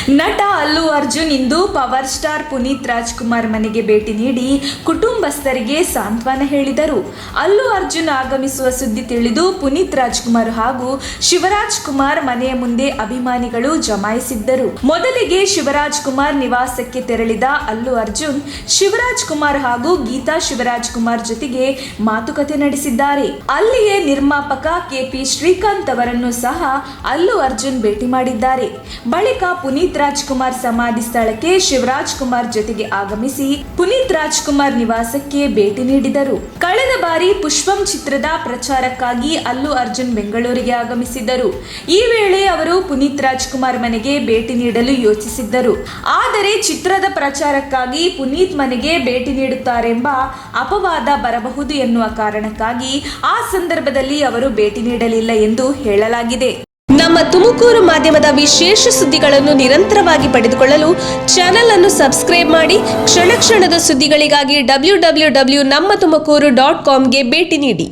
ನಟ ಅಲ್ಲು ಅರ್ಜುನ್ ಇಂದು power star Puneeth Rajkumar ಮನೆಗೆ ಭೇಟಿ ನೀಡಿ ಕುಟುಂಬಸ್ಥರಿಗೆ ಸಾಂತ್ವನ ಹೇಳಿದರು. ಅಲ್ಲು ಅರ್ಜುನ್ ಆಗಮಿಸುವ ಸುದ್ದಿ ತಿಳಿದು ಪುನೀತ್ ರಾಜ್ಕುಮಾರ್ ಹಾಗೂ ಶಿವರಾಜ್ ಕುಮಾರ್ ಮನೆಯ ಮುಂದೆ ಅಭಿಮಾನಿಗಳು ಜಮಾಯಿಸಿದ್ದರು. ಮೊದಲಿಗೆ ಶಿವರಾಜ್ ಕುಮಾರ್ ನಿವಾಸಕ್ಕೆ ತೆರಳಿದ ಅಲ್ಲು ಅರ್ಜುನ್ ಶಿವರಾಜ್ ಕುಮಾರ್ ಹಾಗೂ ಗೀತಾ ಶಿವರಾಜ್ ಕುಮಾರ್ ಜೊತೆಗೆ ಮಾತುಕತೆ ನಡೆಸಿದ್ದಾರೆ. ಅಲ್ಲಿಯೇ ನಿರ್ಮಾಪಕ ಕೆಪಿ ಶ್ರೀಕಾಂತ್ ಅವರನ್ನು ಸಹ ಅಲ್ಲು ಅರ್ಜುನ್ ಭೇಟಿ ಮಾಡಿದ್ದಾರೆ. ಬಳಿಕ ಪುನೀತ್ ರಾಜ್ಕುಮಾರ್ ಸಮಾಧಿ ಸ್ಥಳಕ್ಕೆ ಶಿವರಾಜ್ ಕುಮಾರ್ ಜೊತೆಗೆ ಆಗಮಿಸಿ ಪುನೀತ್ ರಾಜ್ಕುಮಾರ್ ನಿವಾಸಕ್ಕೆ ಭೇಟಿ ನೀಡಿದರು. ಕಳೆದ ಬಾರಿ ಪುಷ್ಪಂ ಚಿತ್ರದ ಪ್ರಚಾರಕ್ಕಾಗಿ ಅಲ್ಲು ಅರ್ಜುನ್ ಬೆಂಗಳೂರಿಗೆ ಆಗಮಿಸಿದ್ದರು. ಈ ವೇಳೆ ಅವರು ಪುನೀತ್ ರಾಜ್ಕುಮಾರ್ ಮನೆಗೆ ಭೇಟಿ ನೀಡಲು ಯೋಚಿಸಿದ್ದರು. ಆದರೆ ಚಿತ್ರದ ಪ್ರಚಾರಕ್ಕಾಗಿ ಪುನೀತ್ ಮನೆಗೆ ಭೇಟಿ ನೀಡುತ್ತಾರೆಂಬ ಅಪವಾದ ಬರಬಹುದು ಎನ್ನುವ ಕಾರಣಕ್ಕಾಗಿ ಆ ಸಂದರ್ಭದಲ್ಲಿ ಅವರು ಭೇಟಿ ನೀಡಲಿಲ್ಲ ಎಂದು ಹೇಳಲಾಗಿದೆ. ನಮ್ಮ ತುಮಕೂರು ಮಾಧ್ಯಮದ ವಿಶೇಷ ಸುದ್ದಿಗಳನ್ನು ನಿರಂತರವಾಗಿ ಪಡೆದುಕೊಳ್ಳಲು ಚಾನೆಲ್ ಅನ್ನು ಸಬ್ಸ್ಕ್ರೈಬ್ ಮಾಡಿ. ಕ್ಷಣ ಕ್ಷಣದ ಸುದ್ದಿಗಳಿಗಾಗಿ www.nammathumakuru.com ಗೆ ಭೇಟಿ ನೀಡಿ.